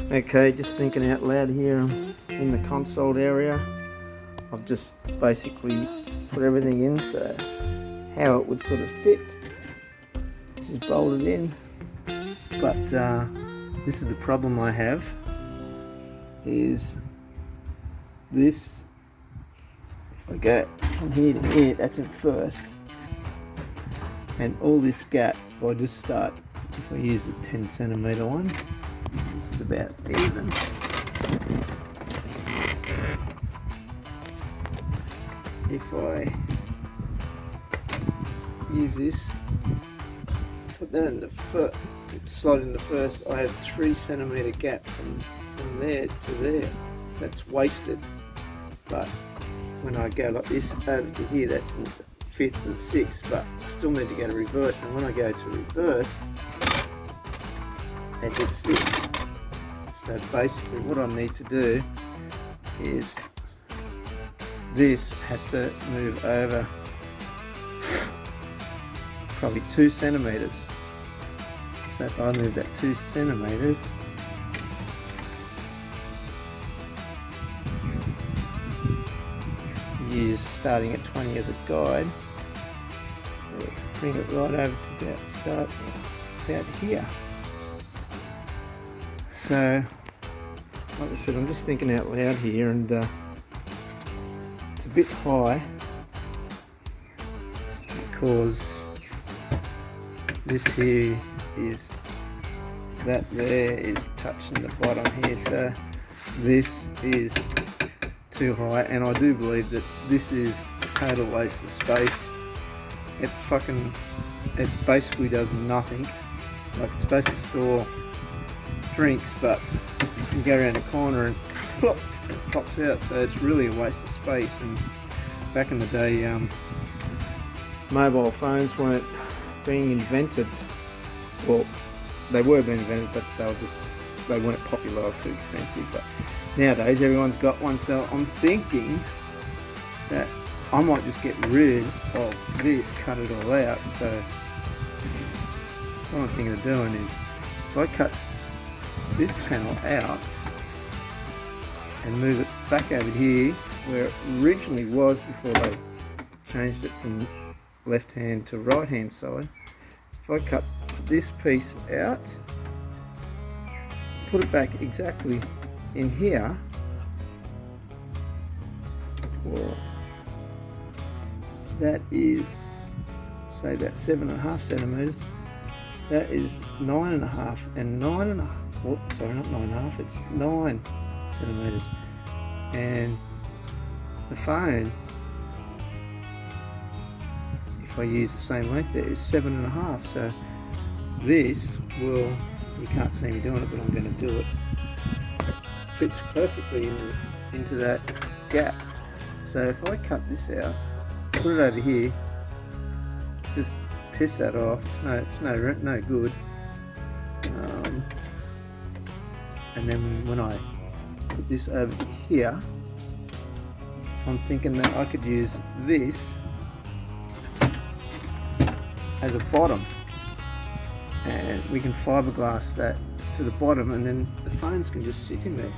Okay, just thinking out loud here in the console area. I've just basically put everything in, so how it would sort of fit. This is bolted in, but this is the problem I have, is this, if I go from here to here, that's in first, and all this gap, if I just start, if I use the 10 centimeter one, this is about even. If I use this, put that in the foot, slide in the first, I have 3 centimeter gap from there to there. That's wasted. But when I go like this over to here, that's in the 5th and 6th, but I still need to go to reverse, and when I go to reverse, it hits this. So basically what I need to do is, this has to move over probably 2 centimeters. So if I move that 2 centimeters, use starting at 20 as a guide, bring it right over to about here. So, like I said, I'm just thinking out loud here, and it's a bit high because this here is, that there is touching the bottom here, so this is too high, and I do believe that this is a total waste of space. It basically does nothing. Like, it's supposed to store drinks, but you can go around the corner and plop, it pops out, so it's really a waste of space. And back in the day, mobile phones weren't being invented. Well, they were being invented, but they weren't popular or too expensive. But nowadays everyone's got one, so I'm thinking that I might just get rid of this, cut it all out. So what I'm thinking of doing is, if I cut this panel out and move it back over here where it originally was before they changed it from left hand to right hand side, if I cut this piece out, put it back exactly in here, well, that is, say, about 7.5 centimeters. That is 9.5 and 9.5. Oh, sorry, not 9.5. It's 9 centimeters. And the phone, if I use the same length there, is 7.5. So this will, you can't see me doing it, but I'm going to do it. Fits perfectly into that gap. So if I cut this out, put it over here, just piss that off. It's no good. And then when I put this over here, I'm thinking that I could use this as a bottom, and we can fiberglass that to the bottom, and then the phones can just sit in there.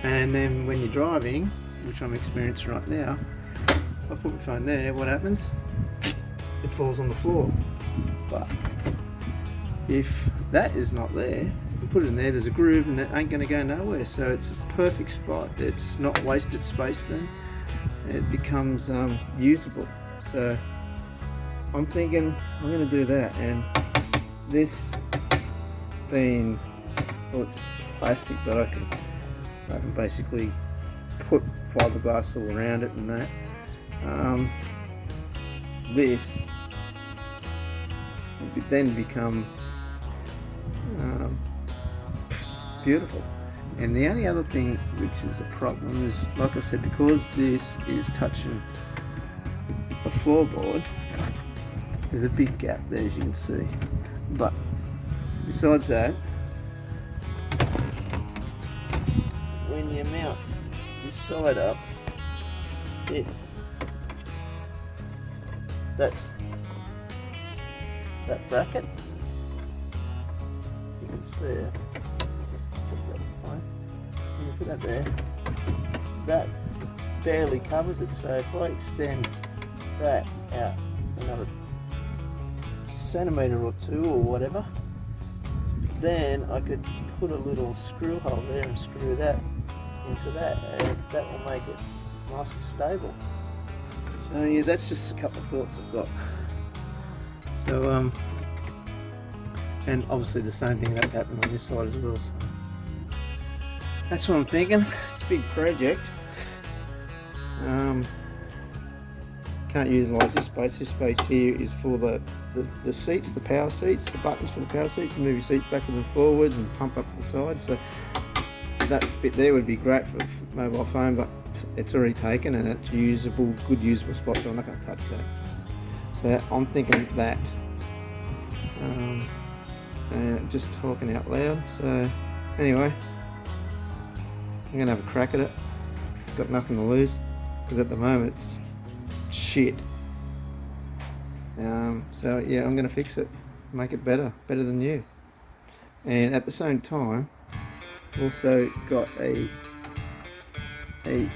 And then when you're driving, which I'm experiencing right now, I put my phone there, what happens? It falls on the floor. But if that is not there, you put it in there, there's a groove, and it ain't going to go nowhere. So it's a perfect spot. It's not wasted space then. It becomes usable. So I'm thinking I'm going to do that. And this being, well, it's plastic, but I can basically put fiberglass all around it and that. This would then become beautiful. And the only other thing which is a problem is, like I said, because this is touching a floorboard, there's a big gap there, as you can see. But besides that, when you mount this side up, that's that bracket, you can see it, When you put that there, that barely covers it. So if I extend that out another centimetre or two or whatever, then I could put a little screw hole there and screw that into that, and that will make it nice and stable. So yeah, that's just a couple of thoughts I've got. So and obviously the same thing that happened on this side as well. So that's what I'm thinking. It's a big project. Can't utilise this space. This space here is for the seats, the power seats, the buttons for the power seats, and move your seats backwards and forwards and pump up the sides. So that bit there would be great for mobile phone, but it's already taken and it's usable, good usable spot, so I'm not going to touch that. So I'm thinking that. Just talking out loud. So anyway, I'm going to have a crack at it. Got nothing to lose, because at the moment it's shit. So yeah, I'm going to fix it, make it better than new. And at the same time, also got a in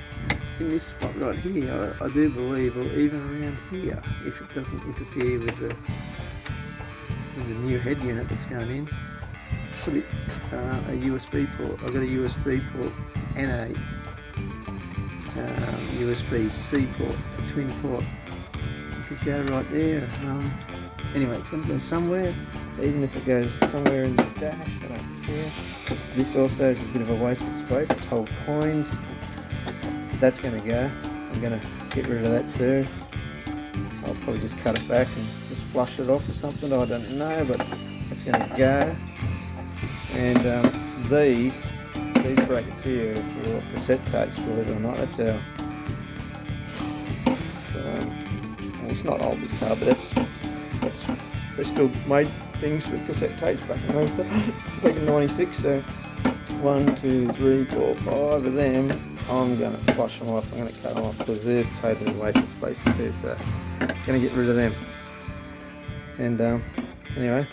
this spot right here, I do believe, or even around here, if it doesn't interfere with the new head unit that's going in, put it a USB port. I've got a USB port and a USB-C port, a twin port. It could go right there. Anyway, it's going to go somewhere, even if it goes somewhere in the dash, I don't care. This also is a bit of a waste of space. It's whole coins. That's going to go. I'm going to get rid of that too. I'll probably just cut it back and just flush it off or something, I don't know, but it's going to go. And these brackets here are for cassette tapes, believe it or not. That's our, well, it's not old, this car, but that's they still made things for cassette tapes back in those days, back in '96. So 1, 2, 3, 4, 5 of them, I'm going to flush them off. I'm going to cut them off because they're totally wasted space too. So I'm going to get rid of them. And anyway,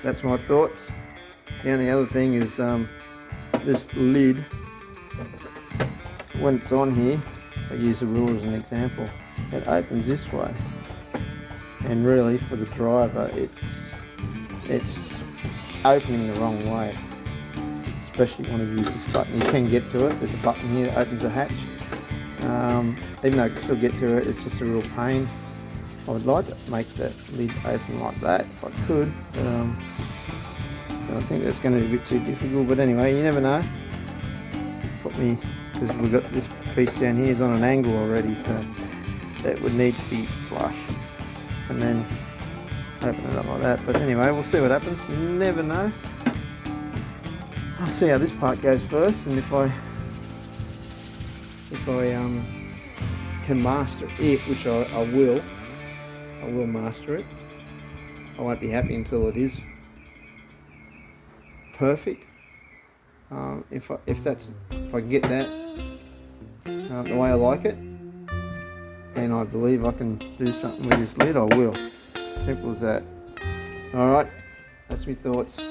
that's my thoughts. The only other thing is this lid, when it's on here, I use the rule as an example, it opens this way, and really for the driver it's opening the wrong way, especially when you use this button. You can get to it, there's a button here that opens the hatch, even though I can still get to it, it's just a real pain. I would like to make that lid open like that if I could, but I think that's going to be a bit too difficult. But anyway, you never know. Because we've got this piece down here is on an angle already, so that would need to be flush, and then open it up like that. But anyway, we'll see what happens. You never know. I'll see how this part goes first, and if I can master it, which I will master it. I won't be happy until it is perfect. If I can get that the way I like it, and I believe I can do something with this lid, I will. Simple as that. Alright, that's my thoughts.